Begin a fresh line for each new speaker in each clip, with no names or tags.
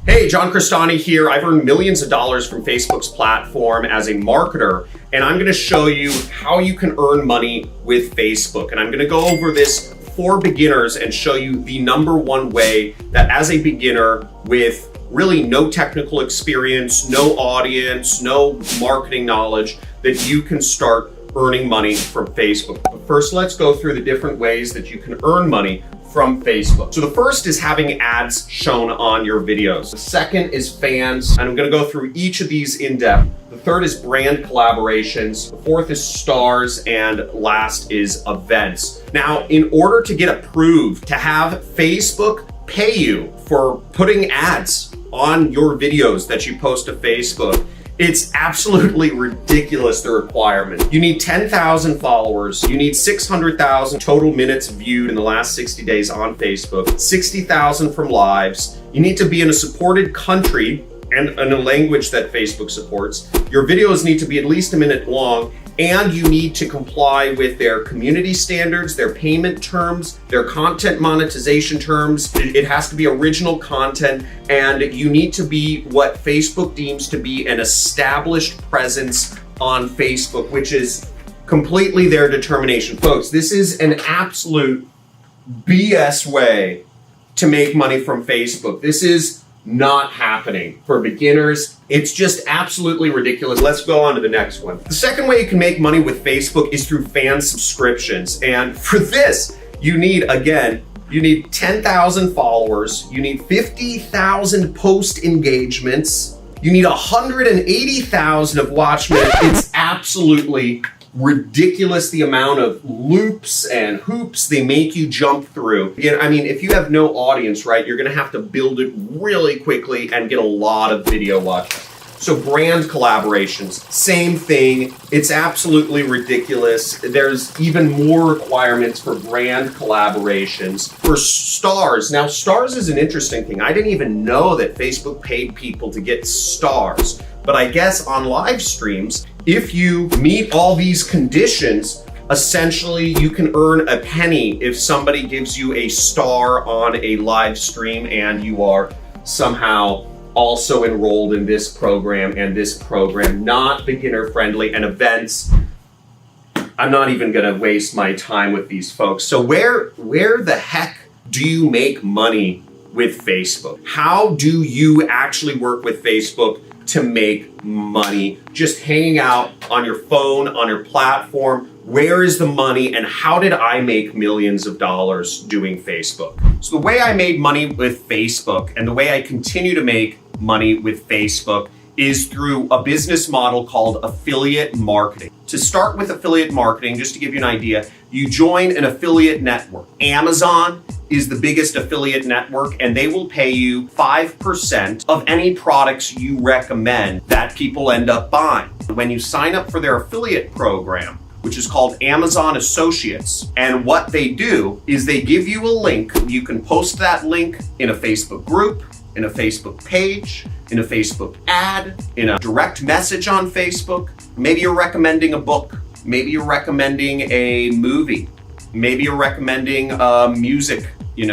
Hey, John Crestani here. I've earned millions of dollars from Facebook's platform as a marketer, and I'm gonna show you how you can earn money with Facebook. And I'm gonna go over this for beginners and show you the #1 way that as a beginner with really no technical experience, no audience, no marketing knowledge, that you can start earning money from Facebook. But first, let's go through the different ways that you can earn money from Facebook. So the first is having ads shown on your videos. The second is fans, and I'm gonna go through each of these in depth. The third is brand collaborations. The fourth is stars, and last is events. Now, in order to get approved to have Facebook pay you for putting ads on your videos that you post to Facebook, it's absolutely ridiculous, the requirement. You need 10,000 followers. You need 600,000 total minutes viewed in the last 60 days on Facebook, 60,000 from lives. You need to be in a supported country and in a language that Facebook supports. Your videos need to be at least a minute long, and you need to comply with their community standards, their payment terms, their content monetization terms. It has to be original content, and you need to be what Facebook deems to be an established presence on Facebook, which is completely their determination. Folks, this is an absolute BS way to make money from Facebook. This is not happening for beginners. It's just absolutely ridiculous. Let's go on to the next one. The second way you can make money with Facebook is through fan subscriptions. And for this, you need 10,000 followers, you need 50,000 post engagements, you need 180,000 of watch minutes. It's absolutely ridiculous the amount of loops and hoops they make you jump through. Again, I mean, if you have no audience, right, you're gonna have to build it really quickly and get a lot of video watch. So brand collaborations, same thing. It's absolutely ridiculous. There's even more requirements for brand collaborations. For stars, now stars is an interesting thing. I didn't even know that Facebook paid people to get stars. But I guess on live streams, if you meet all these conditions, essentially you can earn a penny if somebody gives you a star on a live stream and you are somehow also enrolled in this program and this program, not beginner friendly, and events. I'm not even gonna waste my time with these folks. So where the heck do you make money with Facebook? How do you actually work with Facebook to make money just hanging out on your phone, on your platform? Where is the money, and how did I make millions of dollars doing Facebook? So the way I made money with Facebook, and the way I continue to make money with Facebook, is through a business model called affiliate marketing. To start with affiliate marketing, just to give you an idea, you join an affiliate network. Amazon is the biggest affiliate network, and they will pay you 5% of any products you recommend that people end up buying. When you sign up for their affiliate program, which is called Amazon Associates, and what they do is they give you a link. You can post that link in a Facebook group, in a Facebook page, in a Facebook ad, in a direct message on Facebook. Maybe you're recommending a book. Maybe you're recommending a movie. Maybe you're recommending a music,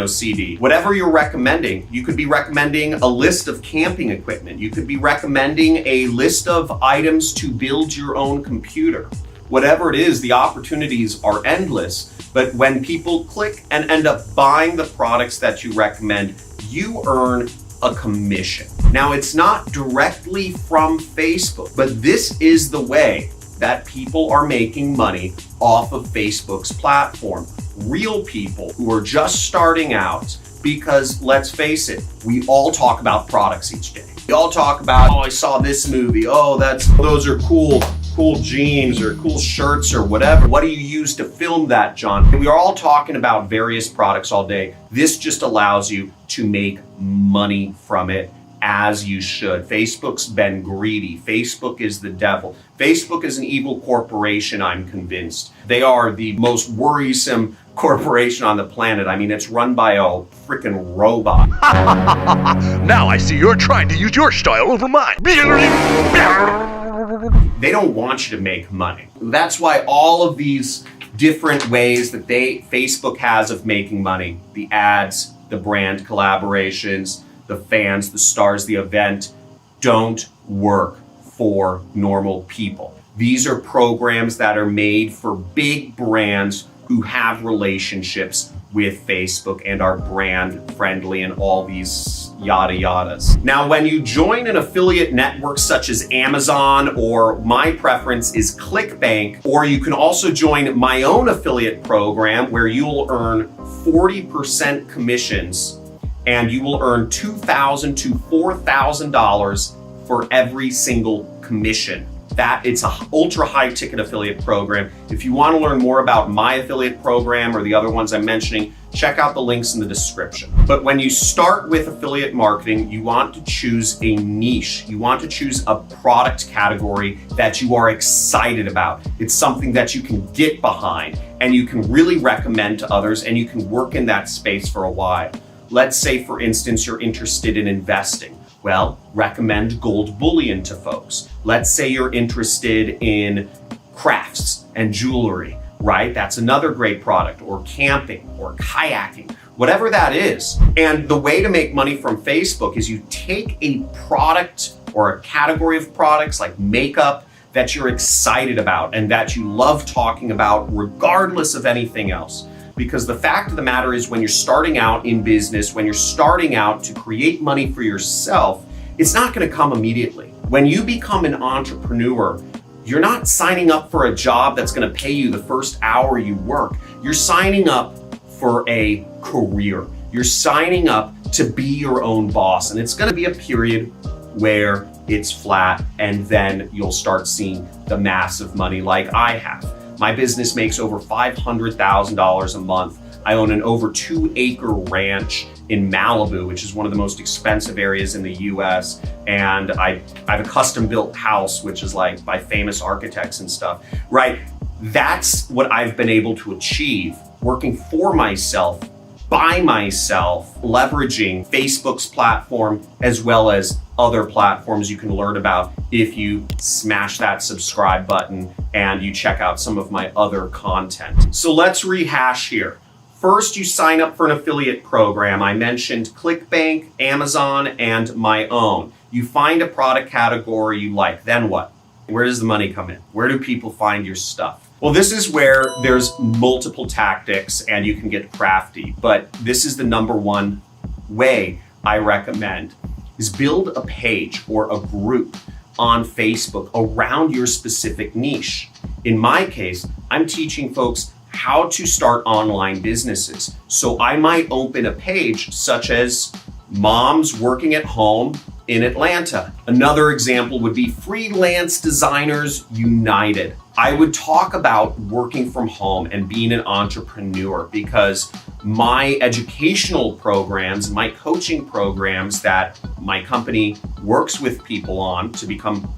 CD. Whatever you're recommending, you could be recommending a list of camping equipment. You could be recommending a list of items to build your own computer. Whatever it is, the opportunities are endless. But when people click and end up buying the products that you recommend, you earn a commission. Now, it's not directly from Facebook, but this is the way that people are making money off of Facebook's platform. Real people who are just starting out, because let's face it, we all talk about products each day. We all talk about, I saw this movie. Those are cool jeans or cool shirts or whatever. What do you use to film that, John? We are all talking about various products all day. This just allows you to make money from it, as you should. Facebook's been greedy. Facebook is the devil. Facebook is an evil corporation, I'm convinced. They are the most worrisome corporation on the planet. I mean, it's run by a freaking robot.
Now I see you're trying to use your style over mine.
They don't want you to make money. That's why all of these different ways that Facebook has of making money, the ads, the brand collaborations, the fans, the stars, the event don't work for normal people. These are programs that are made for big brands who have relationships with Facebook and are brand friendly and all these yada yadas. Now, when you join an affiliate network such as Amazon, or my preference is ClickBank, or you can also join my own affiliate program where you'll earn 40% commissions and you will earn $2,000 to $4,000 for every single commission. It's a ultra high ticket affiliate program. If you want to learn more about my affiliate program or the other ones I'm mentioning, check out the links in the description. But when you start with affiliate marketing, you want to choose a niche. You want to choose a product category that you are excited about. It's something that you can get behind and you can really recommend to others, and you can work in that space for a while. Let's say, for instance, you're interested in investing. Well, recommend gold bullion to folks. Let's say you're interested in crafts and jewelry, right? That's another great product, or camping or kayaking, whatever that is. And the way to make money from Facebook is you take a product or a category of products like makeup that you're excited about and that you love talking about regardless of anything else. Because the fact of the matter is, when you're starting out in business, when you're starting out to create money for yourself, it's not going to come immediately. When you become an entrepreneur, you're not signing up for a job that's going to pay you the first hour you work. You're signing up for a career. You're signing up to be your own boss. And it's going to be a period where it's flat, and then you'll start seeing the massive money like I have. My business makes over $500,000 a month. I own an over 2-acre ranch in Malibu, which is one of the most expensive areas in the US. And I have a custom built house, which is like by famous architects and stuff, right? That's what I've been able to achieve working for myself, by myself, leveraging Facebook's platform as well as other platforms you can learn about if you smash that subscribe button and you check out some of my other content. So let's rehash here. First, you sign up for an affiliate program. I mentioned ClickBank, Amazon, and my own. You find a product category you like. Then what? Where does the money come in? Where do people find your stuff? Well, this is where there's multiple tactics and you can get crafty, but this is the number one way I recommend, is build a page or a group on Facebook around your specific niche. In my case, I'm teaching folks how to start online businesses. So I might open a page such as Moms Working at Home in Atlanta. Another example would be Freelance Designers United. I would talk about working from home and being an entrepreneur, because my educational programs, my coaching programs that my company works with people on to become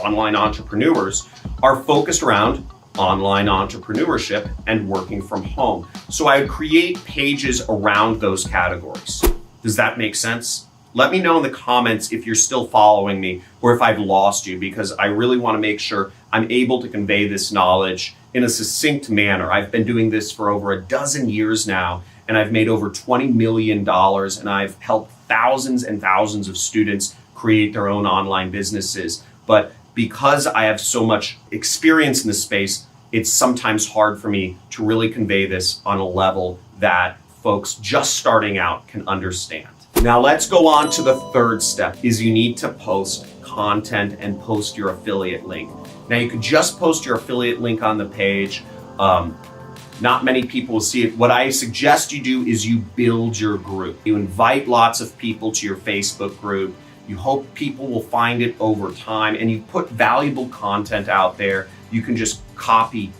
online entrepreneurs are focused around online entrepreneurship and working from home. So I would create pages around those categories. Does that make sense? Let me know in the comments if you're still following me or if I've lost you, because I really want to make sure I'm able to convey this knowledge in a succinct manner. I've been doing this for over a dozen years now, and I've made over $20 million, and I've helped thousands and thousands of students create their own online businesses. But because I have so much experience in this space, it's sometimes hard for me to really convey this on a level that folks just starting out can understand. Now let's go on to the third step, is you need to post content and post your affiliate link. Now you could just post your affiliate link on the page. Not many people will see it. What I suggest you do is you build your group. You invite lots of people to your Facebook group. You hope people will find it over time, and you put valuable content out there. You can just copy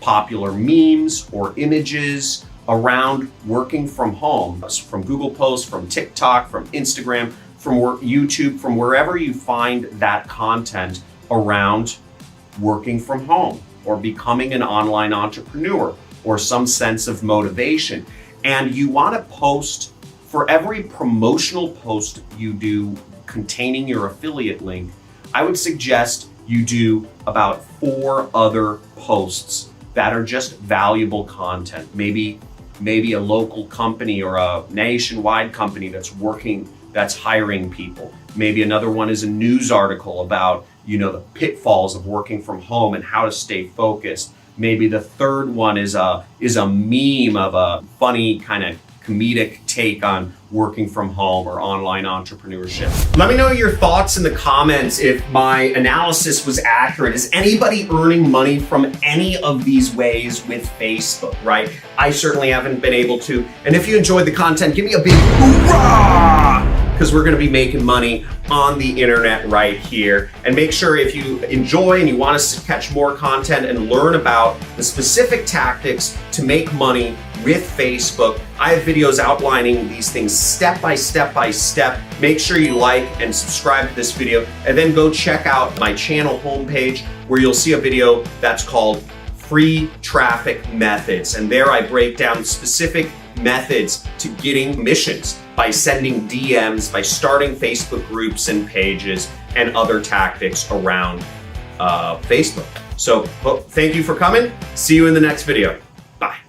popular memes or images around working from home, from Google Posts, from TikTok, from Instagram, from YouTube, from wherever you find that content around working from home or becoming an online entrepreneur or some sense of motivation. And you want to post, for every promotional post you do containing your affiliate link, I would suggest you do about 4 other posts that are just valuable content. Maybe a local company or a nationwide company that's working that's hiring people. Maybe another one is a news article about, the pitfalls of working from home and how to stay focused. Maybe the third one is a meme of a funny kind of comedic take on working from home or online entrepreneurship. Let me know your thoughts in the comments if my analysis was accurate. Is anybody earning money from any of these ways with Facebook, right? I certainly haven't been able to. And if you enjoyed the content, give me a big hoorah! Because we're going to be making money on the internet right here. And make sure if you enjoy and you want us to catch more content and learn about the specific tactics to make money with Facebook, I have videos outlining these things step by step by step. Make sure you like and subscribe to this video, and then go check out my channel homepage where you'll see a video that's called Free Traffic Methods. And there I break down specific methods to getting commissions by sending DMs, by starting Facebook groups and pages, and other tactics around Facebook. So thank you for coming. See you in the next video. Bye.